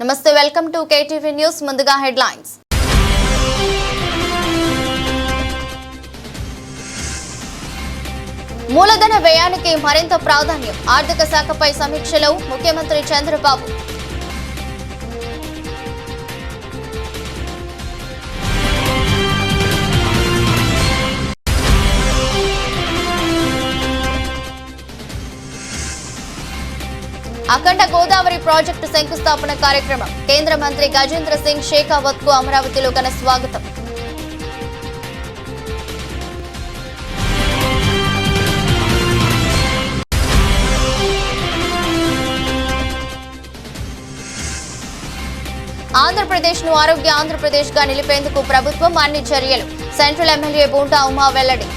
నమస్తే, welcome to KTV news. ముందుగా headlines. మూలధన వ్యయానికి మరింత ప్రాధాన్యం. ఆర్థిక శాఖపై సమీక్షలో ముఖ్యమంత్రి చంద్రబాబు. అఖండ గోదావరి ప్రాజెక్టు శంకుస్థాపన కార్యక్రమం. కేంద్ర మంత్రి గజేంద్ర సింగ్ షేకావత్ కు అమరావతిలో ఘన స్వాగతం. ఆంధ్రప్రదేశ్ ను ఆరోగ్య ఆంధ్రప్రదేశ్ గా నిలిపేందుకు ప్రభుత్వం అన్ని చర్యలు. సెంట్రల్ ఎమ్మెల్యే బూంటా ఉమా వెల్లడి.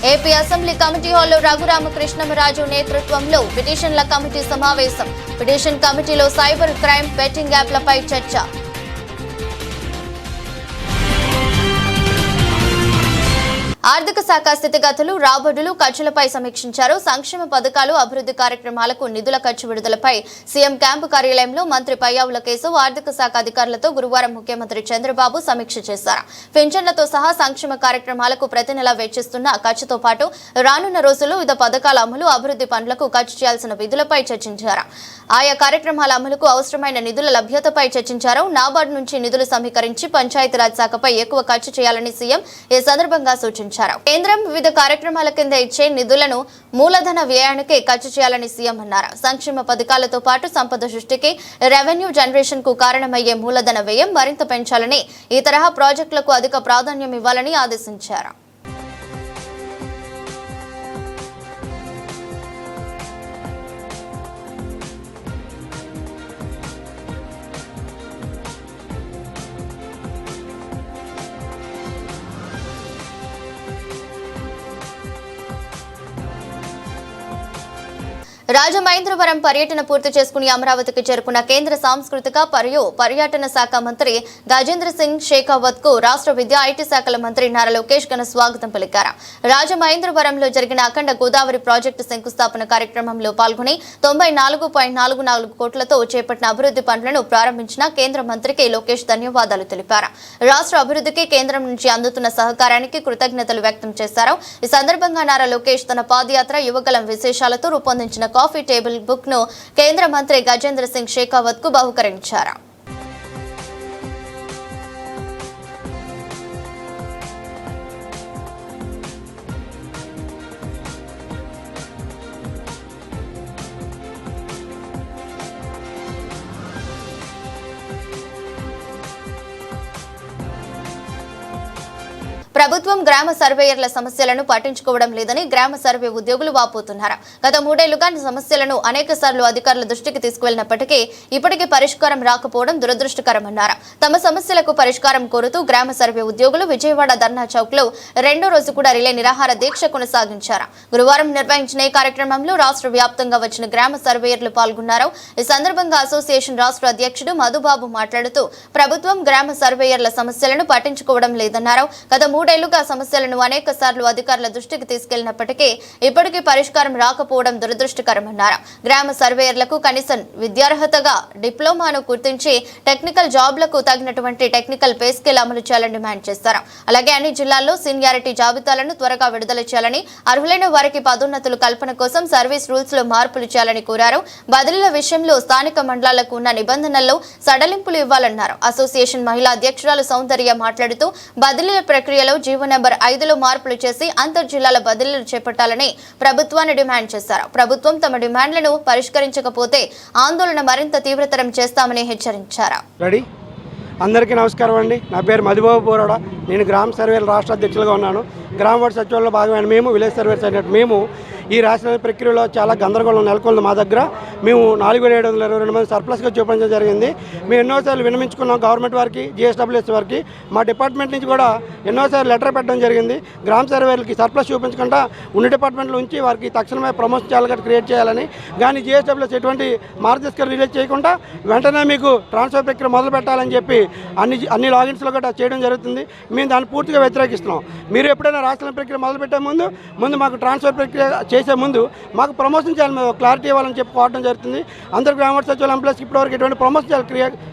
ఏపీ అసెంబ్లీ కమిటీ హాల్లో రఘురామకృష్ణమరాజు నేతృత్వంలో పిటిషన్ల కమిటీ సమావేశం. పిటిషన్ కమిటీలో సైబర్ క్రైమ్, బెట్టింగ్ యాప్లపై చర్చ. ఆర్థిక శాఖ స్థితిగతులు, రాబడులు, ఖర్చులపై సమీక్షించారు. సంక్షేమ పథకాలు, అభివృద్ధి కార్యక్రమాలకు నిధుల ఖర్చు విడుదలపై సీఎం క్యాంపు కార్యాలయంలో మంత్రి పయ్యావుల కేశవ్ ఆర్థిక శాఖ అధికారులతో గురువారం ముఖ్యమంత్రి చంద్రబాబు సమీక్ష చేశారు. పింఛన్లతో సహా సంక్షేమ కార్యక్రమాలకు ప్రతి నెలా వెచ్చిస్తున్న ఖర్చుతో పాటు రానున్న రోజుల్లో వివిధ పథకాల అమలు, అభివృద్ధి పనులకు ఖర్చు చేయాల్సిన విధులపై చర్చించారు. ఆయా కార్యక్రమాల అమలుకు అవసరమైన నిధుల లభ్యతపై చర్చించారు. నాబార్డు నుంచి నిధులు సమీకరించి పంచాయతీరాజ్ శాఖపై ఎక్కువ ఖర్చు చేయాలని సీఎం ఈ సందర్భంగా సూచించారు. కేంద్రం వివిధ కార్యక్రమాల కింద ఇచ్చే నిధులను మూలధన వ్యయానికే ఖర్చు చేయాలని సీఎం అన్నారు. సంక్షేమ పథకాలతో పాటు సంపద సృష్టికి, రెవెన్యూ జనరేషన్ కు కారణమయ్యే మూలధన వ్యయం మరింత పెంచాలని, ఈ తరహా ప్రాజెక్టులకు అధిక ప్రాధాన్యం ఇవ్వాలని ఆదేశించారు. రాజమహేంద్రవరం పర్యటన పూర్తి చేసుకుని అమరావతికి చేరుకున్న కేంద్ర సాంస్కృతిక మరియు పర్యాటన శాఖ మంత్రి గజేంద్ర సింగ్ షేకావత్ కు రాష్ట్ర విద్యా, ఐటీ శాఖల మంత్రి నారా లోకేష్ ఘన స్వాగతం పలికారు. రాజమహేంద్రవరంలో జరిగిన అఖండ గోదావరి ప్రాజెక్టు శంకుస్థాపన కార్యక్రమంలో పాల్గొని 94.44 కోట్లతో చేపట్టిన అభివృద్ధి పనులను ప్రారంభించిన కేంద్ర మంత్రికి లోకేష్ ధన్యవాదాలు తెలిపారు. రాష్ట్ర అభివృద్ధికి కేంద్రం నుంచి అందుతున్న సహకారానికి కృతజ్ఞతలు వ్యక్తం చేశారు. ఈ సందర్భంగా నారా లోకేష్ తన పాదయాత్ర, యువగలం విశేషాలతో రూపొందించిన కాఫీ టేబుల్ బుక్ ను కేంద్ర మంత్రి గజేంద్ర సింగ్ షేకావత్ కు బహుకరించారు. ప్రభుత్వం గ్రామ సర్వేయర్ల సమస్యలను పట్టించుకోవడం లేదని గ్రామ సర్వే ఉద్యోగులు వాపోతున్నారు. గత 3 ఏళ్లుగా సమస్యలను అనేక సార్లు అధికారుల దృష్టికి తీసుకువెళ్లినప్పటికీ ఇప్పటికీ పరిష్కారం రాకపోవడం దురదృష్టకరమన్నారు. తమ సమస్యలకు పరిష్కారం కోరుతూ గ్రామ సర్వే ఉద్యోగులు విజయవాడ ధర్నా చౌక్ లో 2వ రోజు కూడా రిలే నిరాహార దీక్ష కొనసాగించారు. గురువారం నిర్వహించిన ఈ కార్యక్రమంలో రాష్ట్ర వ్యాప్తంగా వచ్చిన గ్రామ సర్వేయర్లు పాల్గొన్నారు. ఈ సందర్భంగా అసోసియేషన్ రాష్ట్ర అధ్యక్షుడు మధుబాబు మాట్లాడుతూ ప్రభుత్వం గ్రామ సర్వేయర్ల సమస్యలను పట్టించుకోవడం లేదన్నారు. గత 3 ఏళ్లుగా సమస్యలను అనేక సార్లు అధికారుల దృష్టికి తీసుకెళ్లినప్పటికీ ఇప్పటికీ పరిష్కారం రాకపోవడం దురదృష్టకరమన్నారు. గ్రామ సర్వేయర్లకు కనీసం విద్యార్హతగా డిప్లొమాను గుర్తించి టెక్నికల్ జాబ్లకు తగినటువంటి టెక్నికల్ పే స్కేల్ అమలు చేయాలని డిమాండ్ చేశారు. అలాగే అన్ని జిల్లాల్లో సీనియారిటీ జాబితాలను త్వరగా విడుదల చేయాలని, అర్హులైన వారికి పదోన్నతుల కల్పన కోసం సర్వీస్ రూల్స్ లో మార్పులు చేయాలని కోరారు. బదిలీల విషయంలో స్థానిక మండలాలకు ఉన్న నిబంధనల్లో సడలింపులు ఇవ్వాలన్నారు. అసోసియేషన్ మహిళా అధ్యక్షురాలు సౌందర్య మాట్లాడుతూ బదిలీల ప్రక్రియలో జీవో నెంబర్ 5లో మార్పులు చేసి అంతర్జిల్లాల బదిలీలు చేపట్టాలని ప్రభుత్వాన్ని డిమాండ్ చేశారు. ప్రభుత్వం తమ డిమాండ్లను పరిష్కరించకపోతే ఆందోళన మరింత తీవ్రతరం చేస్తామని హెచ్చరించారు. అందరికీ నమస్కారం అండి. నా పేరు మధుబాబు బోరాడ. నేను గ్రామ సర్వేల రాష్ట్ర అధ్యక్షులుగా ఉన్నాను. గ్రామ వార్డు సచివాలయంలో భాగమైన మేము విలేజ్ సర్వేస్ అయినట్టు మేము ఈ రాష్ట్ర ప్రక్రియలో చాలా గందరగోళం నెలకొంది. మా దగ్గర మేము 4722 మంది సర్ప్లస్గా చూపించడం జరిగింది. మేము ఎన్నోసార్లు విన్నమించుకున్నాం గవర్నమెంట్ వారికి, జిఎస్డబ్ల్యూఎస్ వారికి. మా డిపార్ట్మెంట్ నుంచి కూడా ఎన్నోసార్లు లెటర్ పెట్టడం జరిగింది. గ్రామ సర్వేలకి సర్ప్లస్ చూపించకుండా ఉన్న డిపార్ట్మెంట్లో ఉంచి వారికి తక్షణమే ప్రమోషన్ చేయాలి, క్రియేట్ చేయాలని. కానీ జిఎస్డబ్ల్యూఎస్ ఎటువంటి మార్గదర్శకాలు రిలీజ్ చేయకుండా వెంటనే మీకు ట్రాన్స్ఫర్ ప్రక్రియ మొదలు పెట్టాలని చెప్పి అన్ని లాగిన్స్లో కూడా చేయడం జరుగుతుంది. మేము దాన్ని పూర్తిగా వ్యతిరేకిస్తున్నాం. మీరు ఎప్పుడైనా రాష్ట్ర ప్రక్రియ మొదలుపెట్టే ముందు మాకు ట్రాన్స్ఫర్ ప్రక్రియ చేసే ముందు మాకు ప్రమోషన్ చేయాలి, క్లారిటీ ఇవ్వాలని చెప్పి కోరడం జరుగుతుంది. అందరు గ్రామ సచివాలయం ఎంప్లాయీస్కి ఇప్పటివరకు ఎటువంటి ప్రమోషన్ చేయాలి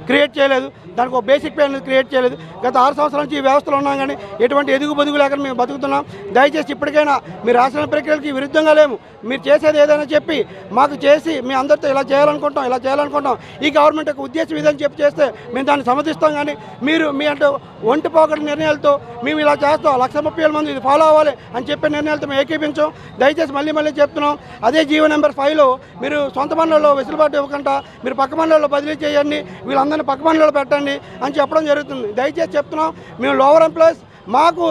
క్రియేట్ చేయలేదు. దానికి ఒక బేసిక్ పే అనేది క్రియేట్ చేయలేదు. గత 6 సంవత్సరాల నుంచి ఈ వ్యవస్థలో ఉన్నాం, కానీ ఎటువంటి ఎదుగు బొదుగు లేక మేము బతుకుతున్నాం. దయచేసి ఇప్పటికైనా మీరు రాష్ట్ర ప్రక్రియలకి విరుద్ధంగా లేము. మీరు చేసేది ఏదైనా చెప్పి మాకు చేసి మీ అందరితో ఇలా చేయాలనుకుంటాం ఈ గవర్నమెంట్ యొక్క ఉద్దేశం ఇదని చెప్పి చేస్తే మేము దాన్ని సమర్థిస్తాం. కానీ మీరు మీ అంటే ఒంటి పోకటి నిర్ణయాలతో మేము ఇలా చేస్తాం, 130,000 మంది ఇది ఫాలో అవ్వాలి అని చెప్పే నిర్ణయాలతో మేము ఏకీపించాం. దయచేసి మళ్ళీ చెప్తున్నాం, అదే జీవో నెంబర్ 5లో మీరు సొంత మండలంలో వెసులుబాటు ఇవ్వకుండా మీరు పక్క మండలంలో బదిలీ చేయండి, వీళ్ళందరినీ పక్క మండలంలో పెట్టండి అని చెప్పడం జరుగుతుంది. దయచేసి చెప్తున్నాం, మేము లోవర్ ఎంప్లాయీస్, మాకు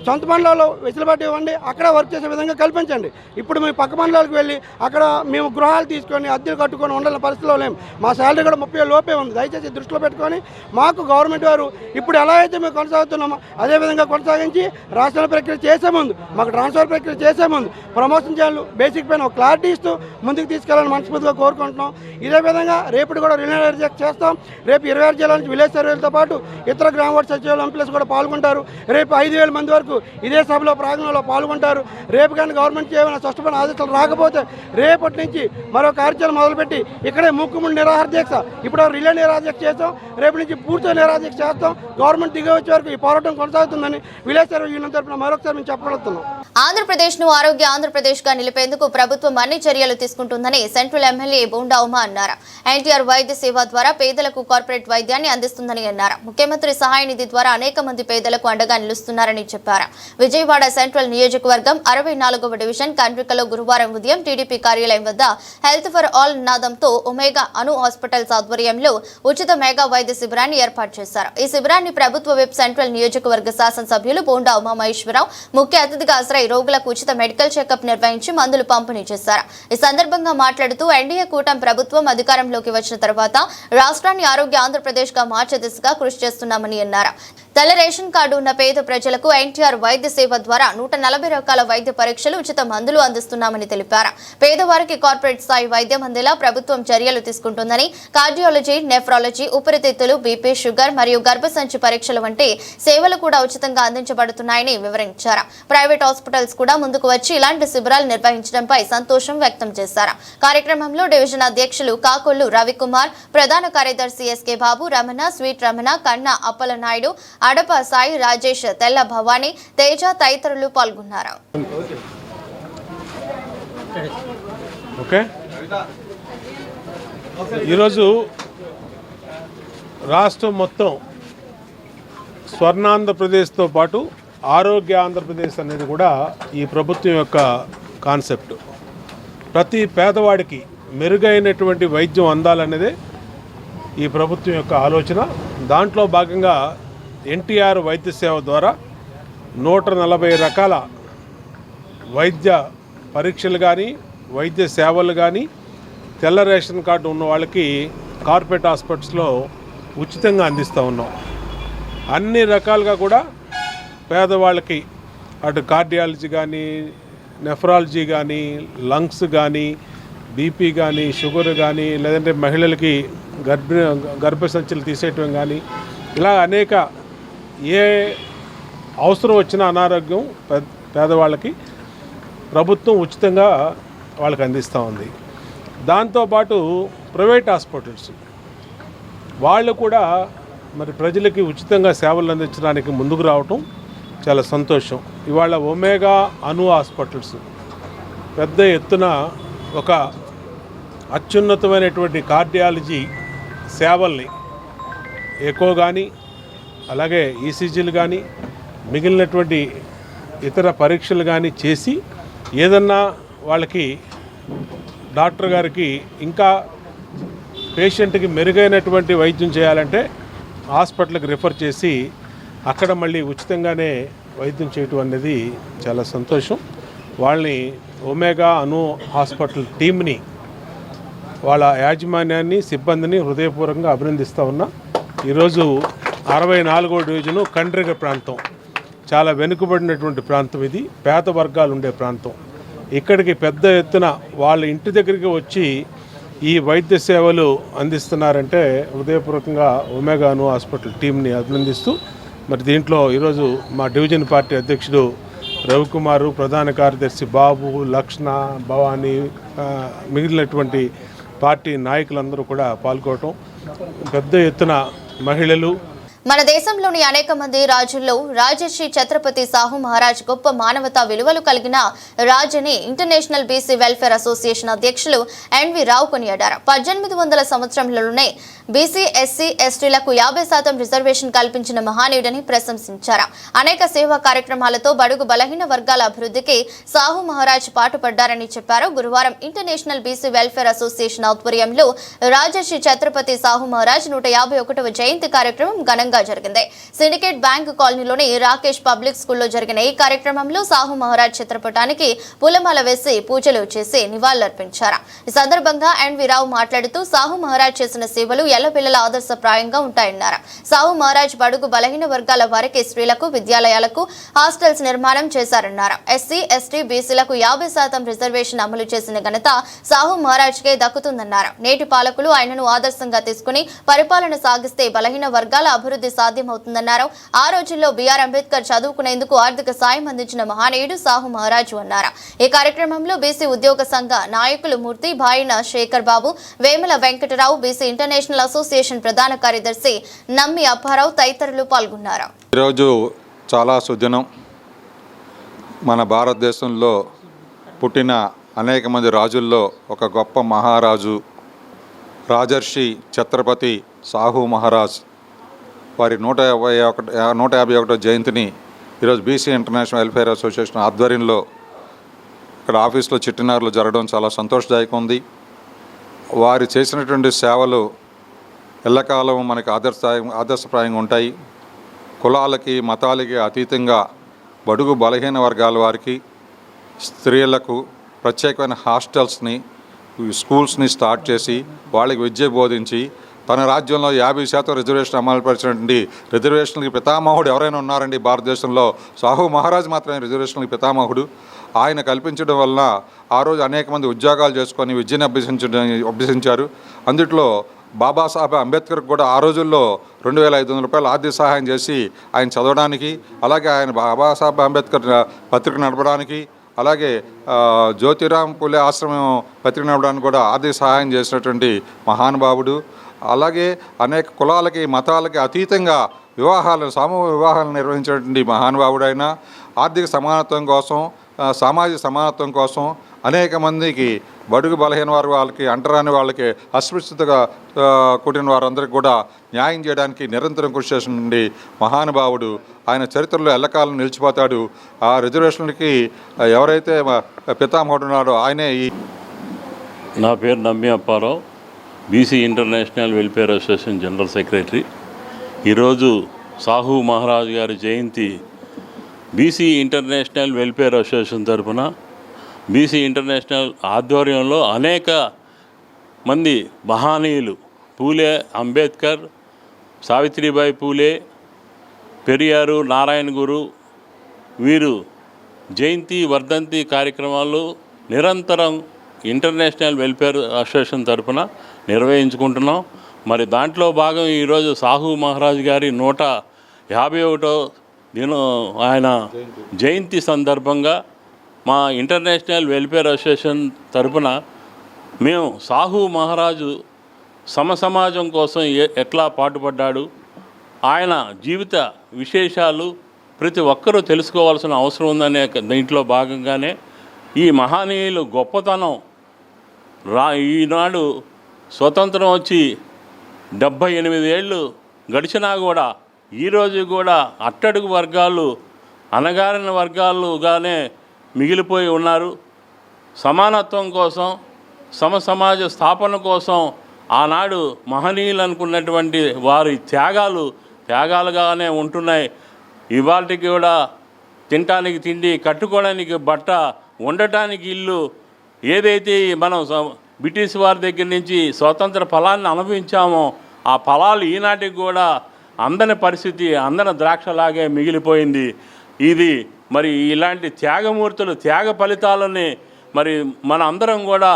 సొంత మండలాల్లో వెసులుబాటు ఇవ్వండి, అక్కడ వర్క్ చేసే విధంగా కల్పించండి. ఇప్పుడు మేము పక్క మండలాలకు వెళ్ళి అక్కడ మేము గృహాలు తీసుకొని అద్దెలు కట్టుకొని ఉండాలని పరిస్థితిలో లేము. మా శాలరీ కూడా 30,000 లోపే ఉంది. దయచేసి దృష్టిలో పెట్టుకొని మాకు గవర్నమెంట్ వారు ఇప్పుడు ఎలా అయితే మేము కొనసాగుతున్నామో అదేవిధంగా కొనసాగించి రాష్ట్ర ప్రక్రియ చేసే ముందు, మాకు ట్రాన్స్ఫర్ ప్రక్రియ చేసే ముందు ప్రమోషన్ చేయాలి, బేసిక్ పైన ఒక క్లారిటీ ఇస్తూ ముందుకు తీసుకెళ్ళాలని మనస్ఫూర్తిగా కోరుకుంటున్నాం. ఇదే విధంగా రేపు కూడా రిజెక్ట్ చేస్తాం. రేపు 26 జిల్లాల నుంచి విలేజ్ సర్వేలతో పాటు ఇతర గ్రామ వార్డు సచివాలయం ఎంప్లాయీస్ కూడా పాల్గొంటారు. రేపు 5,000 మంది వరకు ఇదే సభలో ప్రాంగణంలో పాల్గొంటారు. రేపు కానీ గవర్నమెంట్ ఏమైనా స్పష్టమైన ఆదేశాలు రాకపోతే రేపటి నుంచి మరో కార్యాచరణ మొదలుపెట్టి ఇక్కడే మూకుముడి నిరాహార దీక్ష, ఇప్పుడు రిలే నిరాహార దీక్ష చేస్తాం, రేపు నుంచి పూర్తిగా నిరాహార దీక్ష చేస్తాం. గవర్నమెంట్ దిగి వచ్చే వరకు ఈ పోరాటం కొనసాగుతుందని విలేజ్ సర్వే యూనియన్ తరఫున మరొకసారి మేము చెప్పగలుగుతున్నాం. ఆంధ్రప్రదేశ్ను ఆరోగ్య ఆంధ్రప్రదేశ్గా నిలిపేందుకు ప్రభుత్వం అన్ని చర్యలు తీసుకుంటుందని సెంట్రల్ ఎమ్మెల్యే బోండా ఉమా అన్నారు. ఎన్టీఆర్ వైద్య సేవ ద్వారా పేదలకు కార్పొరేట్ వైద్యాన్ని అందిస్తుందని అన్నారు. ముఖ్యమంత్రి సహాయ నిధి ద్వారా అనేక మంది పేదలకు అండగా నిలుస్తున్నారని చెప్పారు. విజయవాడ సెంట్రల్ నియోజకవర్గం 64వ డివిజన్ కండ్రికలో గురువారం ఉదయం టీడీపీ కార్యాలయం వద్ద హెల్త్ ఫర్ ఆల్ నినాదంతో ఒమేగా అను హాస్పిటల్స్ ఆధ్వర్యంలో ఉచిత మెగా వైద్య శిబిరాన్ని ఏర్పాటు చేశారు. ఈ శిబిరాన్ని ప్రభుత్వ వెబ్ సెంట్రల్ నియోజకవర్గ శాసనసభ్యులు బోండా ఉమామహేశ్వరరావు ముఖ్య అతిథిగా హాజరై రోగులకు ఉచిత మెడికల్ చెకప్ నిర్వహించి మందులు పంపిణీ చేశారు. ఈ సందర్భంగా మాట్లాడుతూ ఎన్డీఏ కూటమి ప్రభుత్వం అధికారంలోకి వచ్చిన తర్వాత రాష్ట్రాన్ని ఆరోగ్య ఆంధ్రప్రదేశ్ గా మార్చే దిశగా కృషి చేస్తున్నామని అన్నారు. తెల్ల రేషన్ కార్డు ఉన్న పేద ప్రజలకు ఎన్టీఆర్ వైద్య సేవ ద్వారా 140 రకాల వైద్య పరీక్షలు, ఉచిత మందులు అందిస్తున్నామని తెలిపారు. పేదవారికి కార్పొరేట్ స్థాయి వైద్యం అందేలా ప్రభుత్వం చర్యలు తీసుకుంటుందని, కార్డియాలజీ, నెఫ్రాలజీ, ఊపిరితిత్తులు, బీపీ, షుగర్ మరియు గర్భసంచి పరీక్షలు వంటి సేవలు కూడా ఉచితంగా అందించబడుతున్నాయని వివరించారు. ప్రైవేట్ హాస్పిటల్స్ కూడా ముందుకు వచ్చి ఇలాంటి శిబిరాలు నిర్వహించడంపై సంతోషం వ్యక్తం చేశారు. కార్యక్రమంలో డివిజన్ అధ్యక్షులు కాకొల్లు రవికుమార్, ప్రధాన కార్యదర్శి ఎస్కే బాబు, రమణ, స్వీట్ రమణ, కన్నా అప్పలనాయుడు, అడప సాయి, రాజేష్, తెల్ల భవానీ, తేజ తదితరులు పాల్గొన్నారు. ఈరోజు రాష్ట్రం మొత్తం స్వర్ణాంధ్రప్రదేశ్తో పాటు ఆరోగ్య ఆంధ్రప్రదేశ్ అనేది కూడా ఈ ప్రభుత్వం యొక్క కాన్సెప్ట్. ప్రతి పేదవాడికి మెరుగైనటువంటి వైద్యం అందాలనేదే ఈ ప్రభుత్వం యొక్క ఆలోచన. దాంట్లో భాగంగా ఎన్టీఆర్ వైద్య సేవ ద్వారా 140 రకాల వైద్య పరీక్షలు కానీ, వైద్య సేవలు కానీ, తెల్ల రేషన్ కార్డు ఉన్న వాళ్ళకి కార్పొరేట్ హాస్పిటల్స్లో ఉచితంగా అందిస్తూ ఉన్నాం. అన్ని రకాలుగా కూడా పేదవాళ్ళకి అటు కార్డియాలజీ కానీ, నెఫ్రాలజీ కానీ, లంగ్స్ కానీ, బీపీ కానీ, షుగర్ కానీ, లేదంటే మహిళలకి గర్భసంచులు తీసేయటం కానీ, ఇలా అనేక ఏ అవసరం వచ్చిన అనారోగ్యం పేదవాళ్ళకి ప్రభుత్వం ఉచితంగా వాళ్ళకి అందిస్తూ ఉంది. దాంతోపాటు ప్రైవేట్ హాస్పిటల్స్ వాళ్ళు కూడా మరి ప్రజలకి ఉచితంగా సేవలు అందించడానికి ముందుకు రావటం చాలా సంతోషం. ఇవాళ ఒమేగా అను హాస్పిటల్స్ పెద్ద ఎత్తున ఒక అత్యున్నతమైనటువంటి కార్డియాలజీ సేవల్ని ఎకో కానీ, అలాగే ఈసీజీలు కానీ, మిగిలినటువంటి ఇతర పరీక్షలు కానీ చేసి ఏదన్నా వాళ్ళకి డాక్టర్ గారికి ఇంకా పేషెంట్కి మెరుగైనటువంటి వైద్యం చేయాలంటే హాస్పిటల్కి రిఫర్ చేసి అక్కడ మళ్ళీ ఉచితంగానే వైద్యం చేయటం అనేది చాలా సంతోషం. వాళ్ళని ఒమేగా అను హాస్పిటల్ టీంని, వాళ్ళ యాజమాన్యాన్ని, సిబ్బందిని హృదయపూర్వకంగా అభినందిస్తూ ఉన్నా. ఈరోజు 64వ డివిజను కండ్రిగ ప్రాంతం, చాలా వెనుకబడినటువంటి ప్రాంతం, ఇది పేద వర్గాలు ఉండే ప్రాంతం. ఇక్కడికి పెద్ద ఎత్తున వాళ్ళ ఇంటి దగ్గరికి వచ్చి ఈ వైద్య సేవలు అందిస్తున్నారంటే హృదయపూర్వకంగా ఒమేగా అను హాస్పిటల్ టీంని అభినందిస్తూ, మరి దీంట్లో ఈరోజు మా డివిజన్ పార్టీ అధ్యక్షుడు రవికుమారు, ప్రధాన కార్యదర్శి బాబు, లక్ష్ణ, భవానీ, మిగిలినటువంటి పార్టీ నాయకులందరూ కూడా పాల్గొనడం, పెద్ద ఎత్తున మహిళలు. మన దేశంలోని అనేక మంది రాజుల్లో రాజర్షి ఛత్రపతి సాహు మహారాజ్ గొప్ప మానవతా విలువలు కలిగిన రాజని ఇంటర్నేషనల్ బీసీ వెల్ఫేర్ అసోసియేషన్ అధ్యక్షులు ఎన్వి రావు కొనియాడారు. 1800 సంవత్సరంలోనే బీసీ, ఎస్సీ, ఎస్టీలకు 50% రిజర్వేషన్ కల్పించిన మహానీయుడని ప్రశంసించారు. అనేక సేవా కార్యక్రమాలతో బడుగు బలహీన వర్గాల అభివృద్ధికి సాహు మహారాజ్ పాటుపడ్డారని చెప్పారు. గురువారం ఇంటర్నేషనల్ బీసీ వెల్ఫేర్ అసోసియేషన్ ఆధ్వర్యంలో రాజర్షి ఛత్రపతి సాహు మహారాజ్ 151వ జయంతి కార్యక్రమం ఘనంగా జరిగింది. సిండికేట్ బ్యాంక్ కాలనీలోని రాకేష్ పబ్లిక్ స్కూల్లో జరిగిన ఈ కార్యక్రమంలో సాహు మహారాజ్ చిత్రపటానికి పూలమాల వేసి పూజలు చేసి నివాళులర్పించారు. ఈ సందర్భంగా ఎన్వి రావు మాట్లాడుతూ సాహు మహారాజ్ చేసిన సేవలు ఎల్లపిల్లల ఆదర్శప్రాయంగా ఉంటాయన్నారు. సాహు మహారాజ్ బడుగు బలహీన వర్గాల వారికి, స్త్రీలకు, విద్యాలయాలకు హాస్టల్స్ నిర్మాణం చేశారన్నారు. ఎస్సీ, ఎస్టీ, బీసీలకు 50% రిజర్వేషన్ అమలు చేసిన ఘనత సాహు మహారాజ్కే దక్కుతుందన్నారు. నేటి పాలకులు ఆయనను ఆదర్శంగా తీసుకుని పరిపాలన సాగిస్తే బలహీన వర్గాల అభివృద్ధి సాధ్యమవుతుందన్నారు. ఆ రోజుల్లో బిఆర్ అంబేద్కర్ చదువుకునేందుకు ఆర్థిక సాయం అందించిన మహానీయుడు సాహు మహారాజు అన్నారు. ఈ కార్యక్రమంలో బీసీ ఉద్యోగ సంఘ నాయకులు Murthy, Bhaina Shekhar Babu, Vemula Venkatarao, BC international association ప్రధాన కార్యదర్శి నమ్మి అప్పారావు తదితరులు పాల్గొన్నారు. ఈరోజు చాలా సుదినం. మన భారతదేశంలో పుట్టిన అనేక మంది రాజుల్లో ఒక గొప్ప మహారాజు రాజర్షి ఛత్రపతి సాహు మహారాజ్ వారి 151వ జయంతిని ఈరోజు బీసీ ఇంటర్నేషనల్ వెల్ఫేర్ అసోసియేషన్ ఆధ్వర్యంలో ఇక్కడ ఆఫీస్లో చిట్టినారులో జరగడం చాలా సంతోషదాయకం ఉంది. వారు చేసినటువంటి సేవలు ఎల్లకాలం మనకి ఆదర్శప్రాయంగా ఉంటాయి. కులాలకి, మతాలకి అతీతంగా బడుగు బలహీన వర్గాల వారికి, స్త్రీలకు ప్రత్యేకమైన హాస్టల్స్ని, స్కూల్స్ని స్టార్ట్ చేసి వాళ్ళకి విద్య బోధించి తన రాజ్యంలో 50% రిజర్వేషన్ అమలుపరిచినటువంటి రిజర్వేషన్లకి పితామహుడు ఎవరైనా ఉన్నారండి భారతదేశంలో? సాహు మహారాజ్ మాత్రమే రిజర్వేషన్లకి పితామహుడు. ఆయన కల్పించడం వలన ఆ రోజు అనేక మంది ఉద్యోగాలు చేసుకొని విద్యను అభ్యసించారు. అందుట్లో బాబాసాహెబ్ అంబేద్కర్ కూడా ఆ రోజుల్లో 2500 రూపాయలు ఆర్థిక సహాయం చేసి ఆయన చదవడానికి, అలాగే ఆయన బాబాసాహెబ్ అంబేద్కర్ పత్రిక నడపడానికి, అలాగే జ్యోతిరామ్ పూలే ఆశ్రమం పత్రిక నడపడానికి కూడా ఆర్థిక సహాయం చేసినటువంటి మహానుభావుడు. అలాగే అనేక కులాలకి, మతాలకి అతీతంగా సామూహిక వివాహాలను నిర్వహించినటువంటి మహానుభావుడు ఆయన. ఆర్థిక సమానత్వం కోసం, సామాజిక సమానత్వం కోసం అనేక మందికి, బడుగు బలహీన వాళ్ళకి, అంటరాని వాళ్ళకి, అస్పృశ్యతగా కూడిన వారందరికీ కూడా న్యాయం చేయడానికి నిరంతరం కృషి చేసినటువంటి మహానుభావుడు. ఆయన చరిత్రలో ఎల్లకాలం నిలిచిపోతాడు. ఆ రిజర్వేషన్లకి ఎవరైతే పితామహుడు ఉన్నాడో ఆయనే. నా పేరు నమ్మి Apparao, BC international welfare association general secretary. ఈరోజు సాహు మహారాజ్ గారి జయంతి బీసీ ఇంటర్నేషనల్ వెల్ఫేర్ అసోసియేషన్ తరఫున, బీసీ ఇంటర్నేషనల్ ఆధ్వర్యంలో అనేక మంది మహానీయులు, పూలే, అంబేద్కర్, సావిత్రిబాయి పూలే, పెరియారు, నారాయణ గురు, వీరు జయంతి, వర్ధంతి కార్యక్రమాలు నిరంతరం ఇంటర్నేషనల్ వెల్ఫేర్ అసోసియేషన్ తరఫున నిర్వహించుకుంటున్నాం. మరి దాంట్లో భాగం ఈరోజు సాహు మహారాజ్ గారి 151వ దినం ఆయన జయంతి సందర్భంగా మా ఇంటర్నేషనల్ వెల్ఫేర్ అసోసియేషన్ తరఫున మేము సాహు మహారాజు సమాజం కోసం ఎట్లా పాటుపడ్డాడు, ఆయన జీవిత విశేషాలు ప్రతి ఒక్కరూ తెలుసుకోవాల్సిన అవసరం ఉందనే దీంట్లో భాగంగానే ఈ మహనీయులు గొప్పతనం ఈనాడు స్వతంత్రం వచ్చి 78 ఏళ్ళు గడిచినా కూడా ఈరోజు కూడా అట్టడుగు వర్గాలు, అణగారిన వర్గాలుగానే మిగిలిపోయి ఉన్నారు. సమానత్వం కోసం, సమాజ స్థాపన కోసం ఆనాడు మహనీయులు అనుకున్నటువంటి వారి త్యాగాలుగానే ఉంటున్నాయి. ఇవాళకి కూడా తినటానికి తిండి, కట్టుకోవడానికి బట్ట, ఉండటానికి ఇల్లు, ఏదైతే మనం బ్రిటిష్ వారి దగ్గర నుంచి స్వతంత్ర ఫలాన్ని అనుభవించామో ఆ ఫలాలు ఈనాటికి కూడా అందని పరిస్థితి, అందని ద్రాక్షలాగే మిగిలిపోయింది. ఇది మరి ఇలాంటి త్యాగమూర్తులు, త్యాగ ఫలితాలని మరి మన అందరం కూడా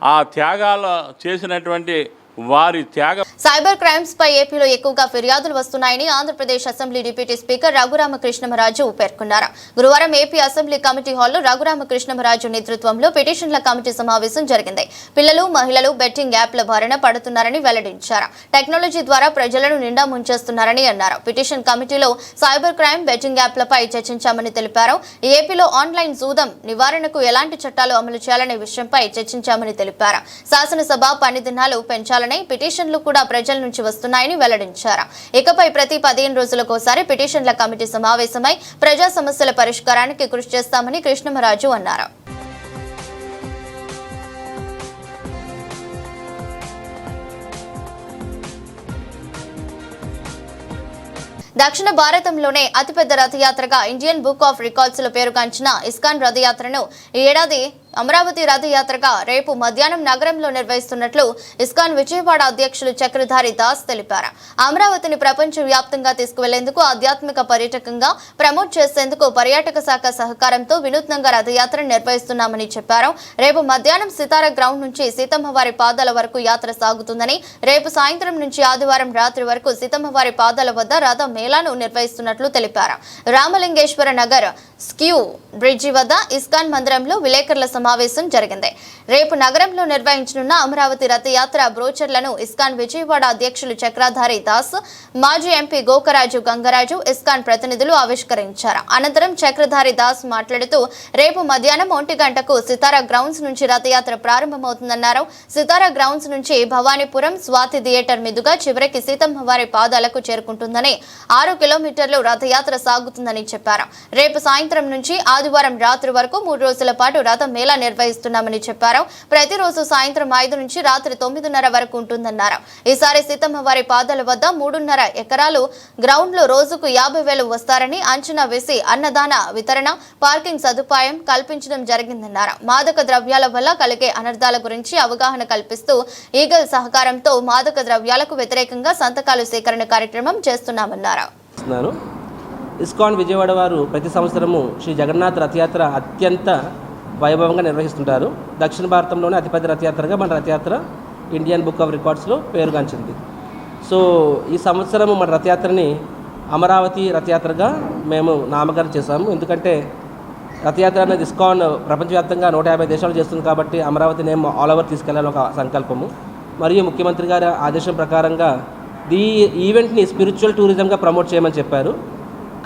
ఆ త్యాగాలు చేసినటువంటి వారి త్యాగ. సైబర్ క్రైమ్స్ పై ఏపీలో ఎక్కువగా ఫిర్యాదులు వస్తున్నాయని Andhra Pradesh assembly deputy speaker Raghurama Krishnam Raju పేర్కొన్నారు. గురువారం ఏపీ అసెంబ్లీ కమిటీ హాల్లో రఘురామకృష్ణమరాజు నేతృత్వంలో పిటిషన్ల కమిటీ సమావేశం జరిగింది. పిల్లలు, మహిళలు బెట్టింగ్ యాప్ల బారిన పడుతున్నారని వెల్లడించారు. టెక్నాలజీ ద్వారా ప్రజలను నిండా ముంచేస్తున్నారని అన్నారు. పిటిషన్ కమిటీలో సైబర్ క్రైమ్, బెట్టింగ్ యాప్లపై చర్చించామని తెలిపారు. ఏపీలో ఆన్లైన్ జూదం నివారణకు ఎలాంటి చట్టాలు అమలు చేయాలనే విషయంపై చర్చించామని తెలిపారు. శాసనసభ పని దినాలు పెంచాలని పిటిషన్లు కూడా ప్రజల నుంచి వస్తున్నాయని వెల్లడించారు. ఇకపై ప్రతి 15 రోజులకోసారి పిటిషన్ల కమిటీ సమావేశమై ప్రజా సమస్యల పరిష్కారానికి కృషి చేస్తామని కృష్ణమరాజు అన్నారు. దక్షిణ భారతంలోనే అతిపెద్ద రథయాత్రగా ఇండియన్ బుక్ ఆఫ్ రికార్డ్స్ లో పేరుగాంచిన ఇస్కాన్ రథయాత్రను ఈ ఏడాది అమరావతి రథయాత్రగా రేపు మధ్యాహ్నం నగరంలో నిర్వహిస్తున్నట్లు ఇస్కాన్ విజయవాడ అధ్యక్షులు చక్రధారి దాస్ తెలిపారు. అమరావతిని ప్రపంచ వ్యాప్తంగా తీసుకువెళ్లేందుకు ఆధ్యాత్మిక పర్యాటకంగా ప్రమోట్ చేసేందుకు పర్యాటక శాఖ సహకారంతో వినూత్నంగా రథయాత్ర నిర్వహిస్తున్నామని చెప్పారు. రేపు మధ్యాహ్నం సితార గ్రౌండ్ నుంచి సీతమ్మవారి పాదాల వరకు యాత్ర సాగుతుందని, రేపు సాయంత్రం నుంచి ఆదివారం రాత్రి వరకు సీతమ్మవారి పాదాల వద్ద రథ మేళాను నిర్వహిస్తున్నట్లు తెలిపారు. రామలింగేశ్వర నగర్ స్క్యూ బ్రిడ్జి వద్ద ఇస్కాన్ మందిరంలో విలేకరుల సమావేశం జరిగింది. రేపు నగరంలో నిర్వహించనున్న అమరావతి రథయాత్ర బ్రోచర్లను ఇస్కాన్ విజయవాడ అధ్యక్షులు చక్రధారి దాస్, మాజీ ఎంపీ గోకరాజు గంగరాజు, ఇస్కాన్ ప్రతినిధులు ఆవిష్కరించారు. అనంతరం చక్రధారి దాస్ మాట్లాడుతూ రేపు మధ్యాహ్నం 1 గంటకు సితారా గ్రౌండ్స్ నుంచి రథయాత్ర ప్రారంభమవుతుందన్నారు. సితారా గ్రౌండ్స్ నుంచి భవానీపురం స్వాతి థియేటర్ మీదుగా చివరికి సీతమ్మవారి పాదాలకు చేరుకుంటుందని, 6 కిలోమీటర్లు రథయాత్ర సాగుతుందని చెప్పారు. రేపు సాయంత్రం నుంచి ఆదివారం రాత్రి వరకు 3 రోజుల పాటు రథ మేళా నిర్వహిస్తున్నామని చెప్పారు. ప్రతిరోజు సాయంత్రం 5 నుంచి రాత్రి 9:30 వరకు ఉంటుందన్నారు. ఈసారి సీతమ్మవారి పాదాల వద్ద 3.5 ఎకరాలు గ్రౌండ్ లో రోజుకు 50,000 వస్తారని అంచనా వేసి అన్నదాన వితరణ, పార్కింగ్ సదుపాయం కల్పించడం జరిగిందన్నారు. మాదక ద్రవ్యాల వల్ల కలిగే అనర్థాల గురించి అవగాహన కల్పిస్తూ ఈగల్ సహకారంతో మాదక ద్రవ్యాలకు వ్యతిరేకంగా సంతకాలు సేకరణ కార్యక్రమం చేస్తున్నామన్నారు. ఇస్కాన్ విజయవాడ వారు ప్రతి సంవత్సరము శ్రీ జగన్నాథ్ రథయాత్ర అత్యంత వైభవంగా నిర్వహిస్తుంటారు. దక్షిణ భారతంలోనే అతిపెద్ద రథయాత్రగా మన రథయాత్ర ఇండియన్ బుక్ ఆఫ్ రికార్డ్స్లో పేరుగాంచింది. సో ఈ సంవత్సరము మన రథయాత్రని అమరావతి రథయాత్రగా మేము నామకరణం చేశాము. ఎందుకంటే రథయాత్ర అనేది ఇస్కాన్ ప్రపంచవ్యాప్తంగా 150 దేశాలు చేస్తుంది కాబట్టి అమరావతిని ఆల్ ఓవర్ తీసుకెళ్లాలని ఒక సంకల్పము. మరియు ముఖ్యమంత్రి గారి ఆదేశం ప్రకారంగా ఈ ఈవెంట్ని స్పిరిచువల్ టూరిజంగా ప్రమోట్ చేయమని చెప్పారు.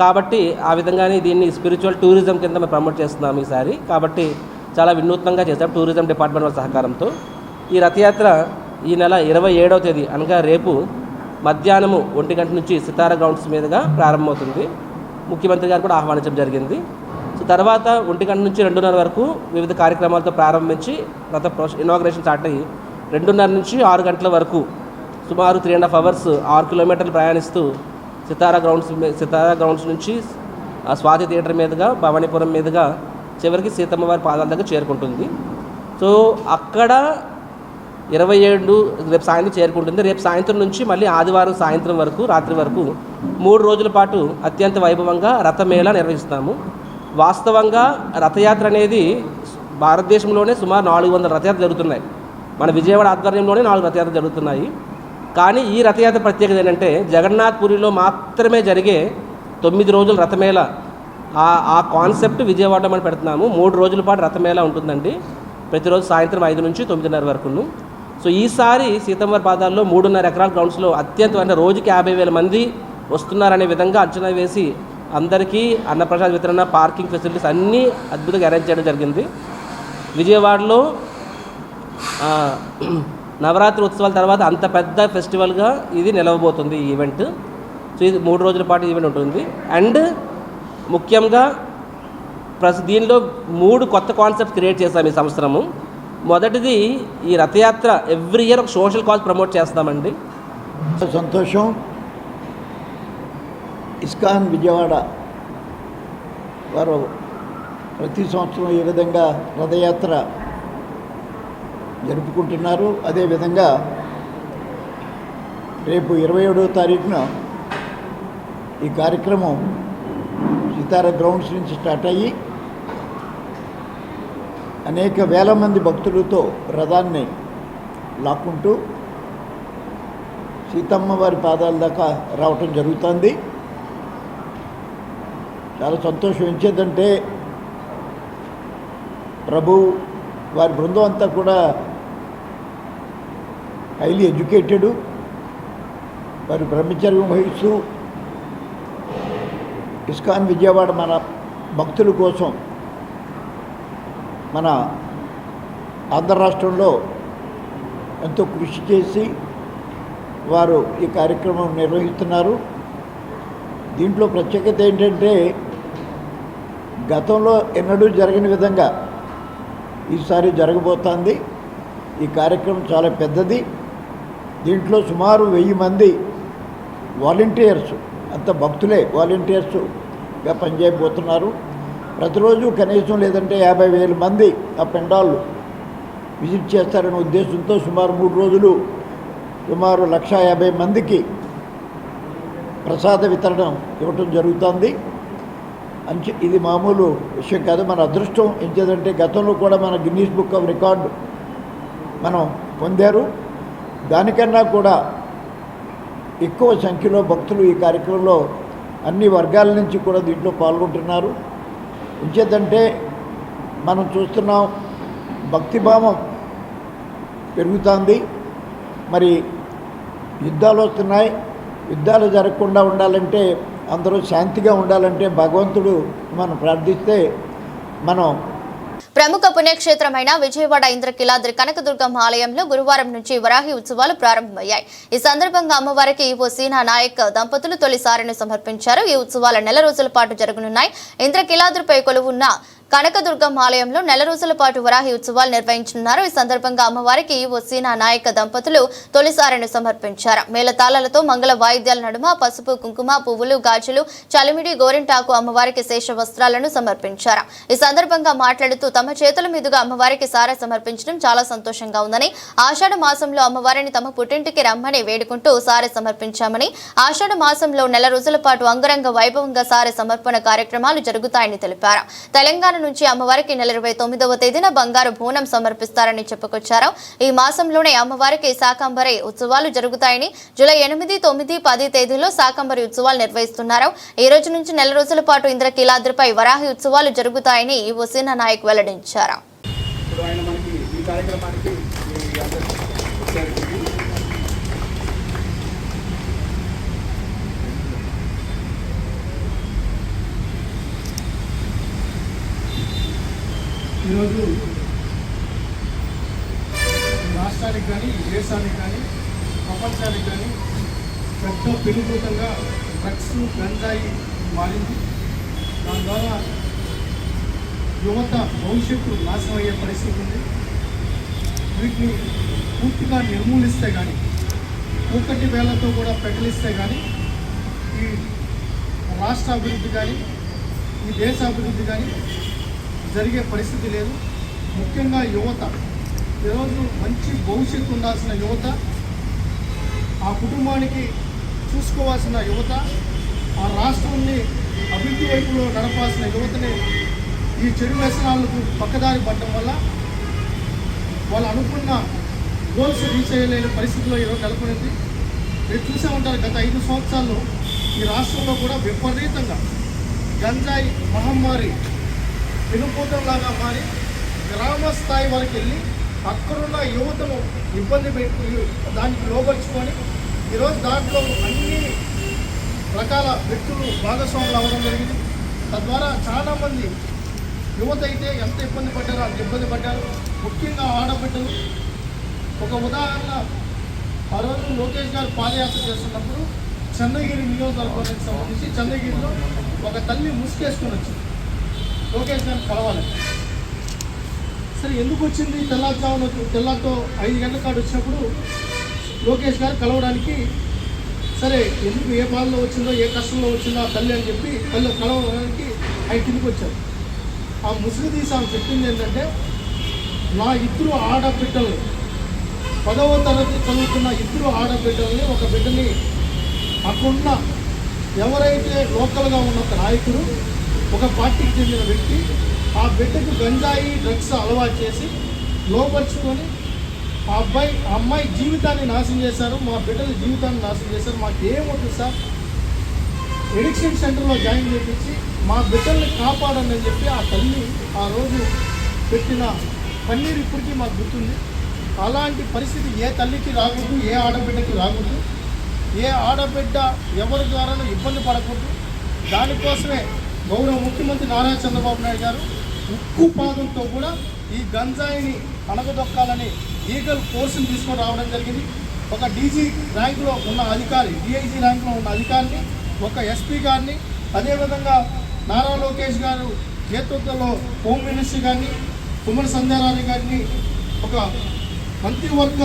కాబట్టి ఆ విధంగానే దీన్ని స్పిరిచువల్ టూరిజం కింద మేము ప్రమోట్ చేస్తున్నాము ఈసారి. కాబట్టి చాలా వినూత్నంగా చేస్తాం టూరిజం డిపార్ట్మెంట్ వాళ్ళ సహకారంతో. ఈ రథయాత్ర ఈ నెల 27వ తేదీ అనగా రేపు మధ్యాహ్నము 1 గంట నుంచి సితారా గ్రౌండ్స్ మీదుగా ప్రారంభమవుతుంది. ముఖ్యమంత్రి గారు కూడా ఆహ్వానించడం జరిగింది. సో తర్వాత 1 గంట నుంచి 2:30 వరకు వివిధ కార్యక్రమాలతో ప్రారంభించి రథ ఇనాగ్రేషన్ స్టార్ట్ అయ్యి 2:30 నుంచి 6 గంటల వరకు సుమారు 3.5 అవర్స్ 6 కిలోమీటర్లు ప్రయాణిస్తూ సితారా గ్రౌండ్స్ నుంచి స్వాతి థియేటర్ మీదుగా భవానీపురం మీదుగా చివరికి సీతమ్మవారి పాదాల దగ్గర చేరుకుంటుంది. సో అక్కడ 27 రేపు సాయంత్రం చేరుకుంటుంది. రేపు సాయంత్రం నుంచి మళ్ళీ ఆదివారం సాయంత్రం వరకు రాత్రి వరకు 3 రోజుల పాటు అత్యంత వైభవంగా రథమేళా నిర్వహిస్తాము. వాస్తవంగా రథయాత్ర అనేది భారతదేశంలోనే సుమారు 400 రథయాత్రలు జరుగుతున్నాయి. మన విజయవాడ ఆధ్వర్యంలోనే 4 రథయాత్రలు జరుగుతున్నాయి. కానీ ఈ రథయాత్ర ప్రత్యేకత ఏంటంటే జగన్నాథ్ పూరిలో మాత్రమే జరిగే 9 రోజుల రథమేళా. ఆ కాన్సెప్ట్ విజయవాడలో మనం పెడుతున్నాము. 3 రోజుల పాటు రథమేళా ఉంటుందండి. ప్రతిరోజు సాయంత్రం 5 నుంచి 9:30 వరకును. సో ఈసారి సీతమ్మవారి పాదాల్లో 3.5 ఎకరాల గ్రౌండ్స్లో అత్యంత అంటే రోజుకి 50,000 మంది వస్తున్నారనే విధంగా అంచనా వేసి అందరికీ అన్నప్రసాద వితరణ, పార్కింగ్ ఫెసిలిటీస్ అన్నీ అద్భుతంగా అరేంజ్ చేయడం జరిగింది. విజయవాడలో నవరాత్రి ఉత్సవాల తర్వాత అంత పెద్ద ఫెస్టివల్గా ఇది నిలవబోతుంది ఈ ఈవెంట్. సో ఇది 3 రోజుల పాటు ఈవెంట్ ఉంటుంది. అండ్ ముఖ్యంగా దీనిలో 3 కొత్త కాన్సెప్ట్స్ క్రియేట్ చేస్తాం ఈ సంవత్సరము. మొదటిది ఈ రథయాత్ర ఎవ్రీ ఇయర్ ఒక సోషల్ కాజ్ ప్రమోట్ చేస్తామండి. సంతోషం. ఇస్కాన్ విజయవాడ వారు ప్రతి సంవత్సరం ఈ విధంగా రథయాత్ర జరుపుకుంటున్నారు. అదేవిధంగా రేపు 27వ తారీఖున ఈ కార్యక్రమం సితారా గ్రౌండ్స్ నుంచి స్టార్ట్ అయ్యి అనేక వేల మంది భక్తులతో రథాన్ని లాక్కుంటూ సీతమ్మ వారి పాదాల దాకా రావటం జరుగుతుంది. చాలా సంతోషం ఎంచేదంటే ప్రభు వారి బృందం అంతా కూడా హైలీ ఎడ్యుకేటెడ్, వారు బ్రహ్మచర్యం వహిస్తూ ఇస్కాన్ విజయవాడ మన భక్తుల కోసం మన ఆంధ్ర రాష్ట్రంలో ఎంతో కృషి చేసి వారు ఈ కార్యక్రమం నిర్వహిస్తున్నారు. దీంట్లో ప్రత్యేకత ఏంటంటే గతంలో ఎన్నడూ జరగని విధంగా ఈసారి జరగబోతోంది. ఈ కార్యక్రమం చాలా పెద్దది. దీంట్లో సుమారు 1000 మంది వాలంటీర్స్, అంత భక్తులే వాలంటీర్స్గా పనిచేయబోతున్నారు. ప్రతిరోజు కనీసం లేదంటే 50,000 మంది ఆ పెండాళ్ళు విజిట్ చేస్తారనే ఉద్దేశంతో సుమారు 3 రోజులు సుమారు 150,000 మందికి ప్రసాద వితరణ ఇవ్వటం జరుగుతుంది. ఇది మామూలు విషయం కాదు, మన అదృష్టం. ఎంచేదంటే గతంలో కూడా మన గిన్నీస్ బుక్ ఆఫ్ రికార్డు మనం పొందారు. దానికన్నా కూడా ఎక్కువ సంఖ్యలో భక్తులు ఈ కార్యక్రమంలో అన్ని వర్గాల నుంచి కూడా దీంట్లో పాల్గొంటున్నారు. ఎంచేదంటే మనం చూస్తున్నాం భక్తిభావం పెరుగుతుంది. మరి యుద్ధాలు వస్తున్నాయి. యుద్ధాలు జరగకుండా ఉండాలంటే, అందరూ శాంతిగా ఉండాలంటే భగవంతుడు మనం ప్రార్థిస్తే మనం ప్రముఖ పుణ్యక్షేత్రమైన విజయవాడ ఇంద్రకీలాద్రి కనకదుర్గమ్మ ఆలయంలో గురువారం నుంచి వరాహి ఉత్సవాలు ప్రారంభమయ్యాయి. ఈ సందర్భంగా అమ్మవారికి ఈవో సీనా నాయక్ దంపతులు తొలిసారిని సమర్పించారు. ఈ ఉత్సవాలు 4 రోజుల పాటు జరగనున్నాయి. ఇంద్రకీలాద్రిపై కొలువున్న కనకదుర్గమ్మ ఆలయంలో 4 రోజుల పాటు వరాహి ఉత్సవాలు నిర్వహించనున్నారు. ఈ సందర్భంగా అమ్మవారికి ఈవో సీనా నాయక్ దంపతులు తొలిసారిని సమర్పించారు. మేళతాళాలతో మంగళ వాయిద్యాల నడుమ పసుపు, కుంకుమ, పువ్వులు, గాజులు, చలిమిడి, గోరింటాకు అమ్మవారికి శేష వస్త్రాలను సమర్పించారు. ఈ సందర్భంగా మాట్లాడుతూ తమ చేతుల మీదుగా అమ్మవారికి సారె సమర్పించడం చాలా సంతోషంగా ఉందని, ఆషాఢ మాసంలో అమ్మవారిని తమ పుట్టింటికి రమ్మని వేడుకుంటూ సారె సమర్పించామని, ఆషాఢ మాసంలో 4 రోజుల పాటు అంగరంగ వైభవంగా సారె సమర్పణ కార్యక్రమాలు జరుగుతాయని తెలిపారు. తెలంగాణ నుంచి అమ్మవారికి నెల 29వ తేదీన బంగారు బోనం సమర్పిస్తారని చెప్పుకొచ్చారు. ఈ మాసంలోనే అమ్మవారికి శాకంబరి ఉత్సవాలు జరుగుతాయని, జూలై 8, 9, 10 తేదీలో శాకంబరి ఉత్సవాలు నిర్వహిస్తున్నారు. ఈ రోజు నుంచి 4 రోజుల పాటు ఇంద్రకీలాద్రిపై వరాహి ఉత్సవాలు జరుగుతాయని ఈవో సీనా నాయక్ వెల్లడించారు. ఈరోజు రాష్ట్రానికి కానీ, దేశానికి కానీ, ప్రపంచానికి కానీ పెద్ద పెనుభూతంగా డ్రగ్స్, గంజాయి మారింది. దాని ద్వారా యువత భవిష్యత్తు నాశనం అయ్యే పరిస్థితి ఉంది. వీటిని పూర్తిగా నిర్మూలిస్తే కానీ, ఒక్కటి వేలతో కూడా పెకలిస్తే కానీ ఈ రాష్ట్ర అభివృద్ధి కానీ, ఈ దేశ అభివృద్ధి కానీ జరిగే పరిస్థితి లేదు. ముఖ్యంగా యువత, ఈరోజు మంచి భవిష్యత్తు ఉండాల్సిన యువత, ఆ కుటుంబానికి చూసుకోవాల్సిన యువత, ఆ రాష్ట్రాన్ని అభివృద్ధి వైపులో నడపాల్సిన యువతని ఈ చెడు వ్యసనాలకు పక్కదారి పడడం వల్ల వాళ్ళు అనుకున్న గోల్స్ రీచ్ చేయలేని పరిస్థితిలో ఈరోజు నెలకొనింది. మీరు చూసే ఉంటారు, గత 5 సంవత్సరాల్లో ఈ రాష్ట్రంలో కూడా విపరీతంగా గంజాయి మహమ్మారి వినుపోతంలాగా మారి గ్రామ స్థాయి వరకు వెళ్ళి అక్కడున్న యువతను ఇబ్బంది పెట్టి దానికి లోపరుచుకొని ఈరోజు దాంట్లో అన్ని రకాల వ్యక్తులు భాగస్వాములు అవ్వడం జరిగింది. తద్వారా చాలామంది యువత అయితే ఎంత ఇబ్బంది పడ్డారో అంత ఇబ్బంది పడ్డారు. ముఖ్యంగా ఆడబిడ్డలు. ఒక ఉదాహరణ, ఆ రోజు లోకేష్ గారు పాదయాత్ర చేస్తున్నప్పుడు చంద్రగిరి నియోజకవర్గానికి సంబంధించి చంద్రగిరిలో ఒక తల్లి ముసుకేసుకొని వచ్చింది లోకేష్ గారిని కలవాలని. సరే, ఎందుకు వచ్చింది? తెల్లారితో 5 గంటల కాడు వచ్చినప్పుడు లోకేష్ గారు కలవడానికి, సరే ఎందుకు, ఏ బాధలో వచ్చిందో, ఏ కష్టంలో వచ్చిందో ఆ తల్లి అని చెప్పి కలవడానికి ఆయన కిందికి వచ్చారు. ఆ ముసుగు తీసి ఆమె చెప్పింది ఏంటంటే, నా ఇద్దరు ఆడబిడ్డల్ని 10వ తరగతి చదువుతున్న ఇద్దరు ఆడబిడ్డల్ని, ఒక బిడ్డని అక్కడున్న ఎవరైతే లోకల్గా ఉన్న ఒక నాయకుడు, ఒక పార్టీకి చెందిన వ్యక్తి ఆ బిడ్డకు గంజాయి డ్రగ్స్ అలవాటు చేసి లోపరుచుకొని ఆ అమ్మాయి జీవితాన్ని నాశనం చేశారు, మా బిడ్డల జీవితాన్ని నాశనం చేశారు. మాకు ఏమవుతుంది సార్, ఎడిక్షన్ సెంటర్లో జాయిన్ చేయించి మా బిడ్డల్ని కాపాడండి అని చెప్పి ఆ తల్లి ఆ రోజు పెట్టిన కన్నీరు ఇప్పటికీ మాకు గుర్తుంది. అలాంటి పరిస్థితి ఏ తల్లికి రాకూడదు, ఏ ఆడబిడ్డకి రాకూడదు, ఏ ఆడబిడ్డ ఎవరి ద్వారానూ ఇబ్బంది పడకూడదు. దానికోసమే గౌరవ ముఖ్యమంత్రి నారా చంద్రబాబు నాయుడు గారు ఉక్కు పాదంతో కూడా ఈ గంజాయిని అణగదొక్కాలని లీగల్ కోర్సును తీసుకొని రావడం జరిగింది. ఒక డీజీ ర్యాంకులో ఉన్న అధికారి, డిఐజీ ర్యాంకులో ఉన్న అధికారిని, ఒక ఎస్పీ గారిని, అదేవిధంగా నారా లోకేష్ గారు నేతృత్వంలో హోమ్ మినిస్ట్రీ గారిని, కుమ్మరి సంధ్యారాణి గారిని ఒక మంత్రివర్గ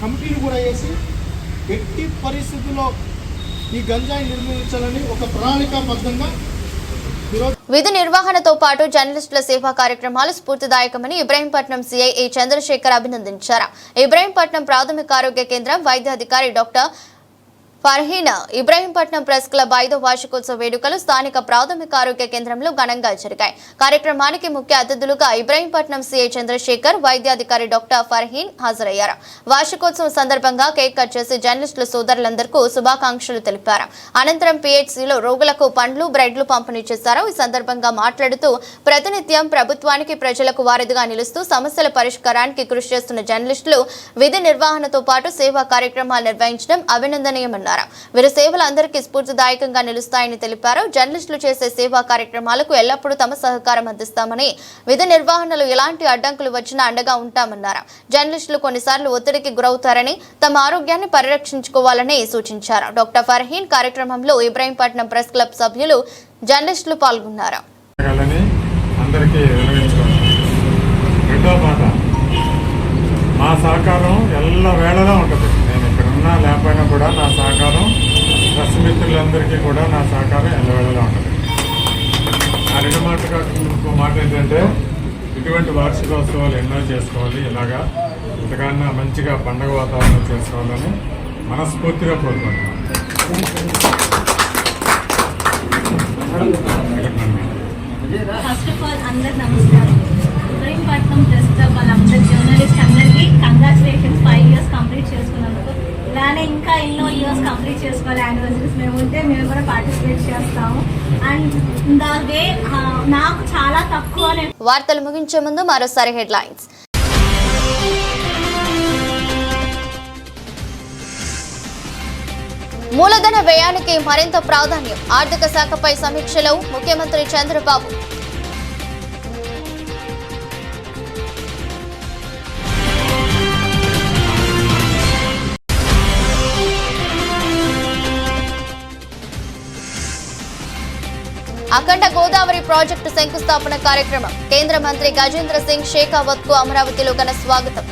కమిటీని కూడా వేసి ఎట్టి పరిస్థితుల్లో ఈ గంజాయి నిర్మూలించాలని ఒక ప్రణాళికాబద్ధంగా విధి నిర్వహణతో పాటు జర్నలిస్టుల సేవా కార్యక్రమాలు స్ఫూర్తిదాయకమని ఇబ్రహీంపట్నం సీఐ ఏ చంద్రశేఖర్ అభినందించారు. ఇబ్రహీంపట్నం ప్రాథమిక ఆరోగ్య కేంద్రం వైద్యాధికారి doctor Farheen Ibrahimpatnam press club 5వ వార్షికోత్సవ వేడుకలు స్థానిక ప్రాథమిక ఆరోగ్య కేంద్రంలో ఘనంగా జరిగాయి. కార్యక్రమానికి ముఖ్య అతిథులుగా ఇబ్రహీంపట్నం సీఐ చంద్రశేఖర్, వైద్యాధికారి డాక్టర్ ఫర్హీన్ హాజరయ్యారు. వార్షికోత్సవం సందర్భంగా కేక్ కట్ చేసి జర్నలిస్టుల సోదరులందరికీ శుభాకాంక్షలు తెలిపారు. అనంతరం పీహెచ్సీలో రోగులకు పండ్లు, బ్రెడ్లు పంపిణీ చేశారు. ఈ సందర్భంగా మాట్లాడుతూ ప్రతినిత్యం ప్రభుత్వానికి, ప్రజలకు వారధిగా నిలుస్తూ సమస్యల పరిష్కారానికి కృషి చేస్తున్న జర్నలిస్టులు విధి నిర్వహణతో పాటు సేవా కార్యక్రమాలు నిర్వహించడం అభినందనీయమన్నారు. వీరి సేవలు అందరికీ స్ఫూర్తిదాయకంగా నిలుస్తాయని తెలిపారు. జర్నలిస్టులు చేసే సేవా కార్యక్రమాలకు ఎల్లప్పుడూ తమ సహకారం అందిస్తామని, విధి నిర్వహణలో ఎలాంటి అడ్డంకులు వచ్చినా అండగా ఉంటామన్నారు. జర్నలిస్టులు కొన్నిసార్లు ఒత్తిడికి గురవుతారని, తమ ఆరోగ్యాన్ని పరిరక్షించుకోవాలని సూచించారు. డాక్టర్ ఫర్హీన్ కార్యక్రమంలో ఇబ్రహీంపట్నం ప్రెస్ క్లబ్ సభ్యులు, జర్నలిస్టులు పాల్గొన్నారు. మా సహకారం ఎల్ల వేళలా ఉంటుంది. నేను ఇక్కడ ఉన్నా లేకపోయినా కూడా నా సహకారం, ప్రెస్ మిత్రులందరికీ కూడా నా సహకారం ఎల్లవేళలా ఉంటుంది. ఆ రెండు మాటలు కాకుండా ఇంకో మాట ఏంటంటే, ఇటువంటి వార్షికోత్సవాలు ఎన్నో చేసుకోవాలి, ఇలాగా ఇంతకన్నా మంచిగా పండగ వాతావరణం చేసుకోవాలని మనస్ఫూర్తిగా కోరుకుంటున్నాను. ఫస్ట్ ఆఫ్ ఆల్ అందరు నమస్కారం. ఇబ్రహీంపట్నం ప్రెస్ క్లబ్ వాళ్ళందరూ జర్నలిస్ట్ అందరికీ కంగ్రాచులేషన్స్ 5 years కంప్లీట్ చేసుకున్నందుకు. ఇలానే ఇంకా ఎన్నో ఇయర్స్ కంప్లీట్ చేసుకోవాలి. యానివర్సరీస్ మేము ఉంటే మేము కూడా పార్టిసిపేట్ చేస్తాము. అండ్ ద వే నాకు చాలా తక్కువ. వార్తలు ముగించే ముందు మరోసారి హెడ్లైన్స్. మూలధన వ్యయానికి మరింత ప్రాధాన్యం, ఆర్థిక శాఖపై సమీక్షలో ముఖ్యమంత్రి చంద్రబాబు. అఖండ గోదావరి ప్రాజెక్టు శంకుస్థాపన కార్యక్రమం, కేంద్ర మంత్రి గజేంద్ర సింగ్ షేకావత్ కు అమరావతిలో ఘన స్వాగతం.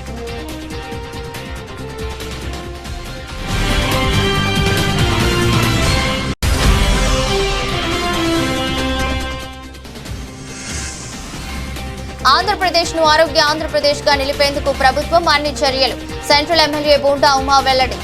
ఆంధ్రప్రదేశ్ను ఆరోగ్య ఆంధ్రప్రదేశ్గా నిలిపేందుకు ప్రభుత్వం అన్ని చర్యలు, సెంట్రల్ ఎమ్మెల్యే బోండా ఉమా వెల్లడి.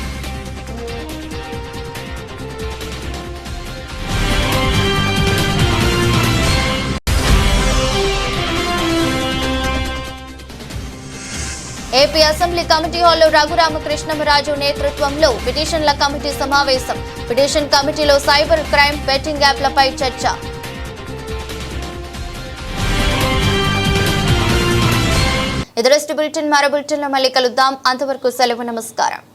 ఏపీ అసెంబ్లీ కమిటీ హాల్లో రఘురామకృష్ణమరాజు నేతృత్వంలో పిటిషన్ల కమిటీ సమావేశం. పిటిషన్ కమిటీలో సైబర్ క్రైమ్, బెట్టింగ్ యాప్లపై చర్చ. ఇది బులెటిన్. మరో బులెటిన్లో మళ్ళీ కలుద్దాం. అంతవరకు సెలవు. నమస్కారం.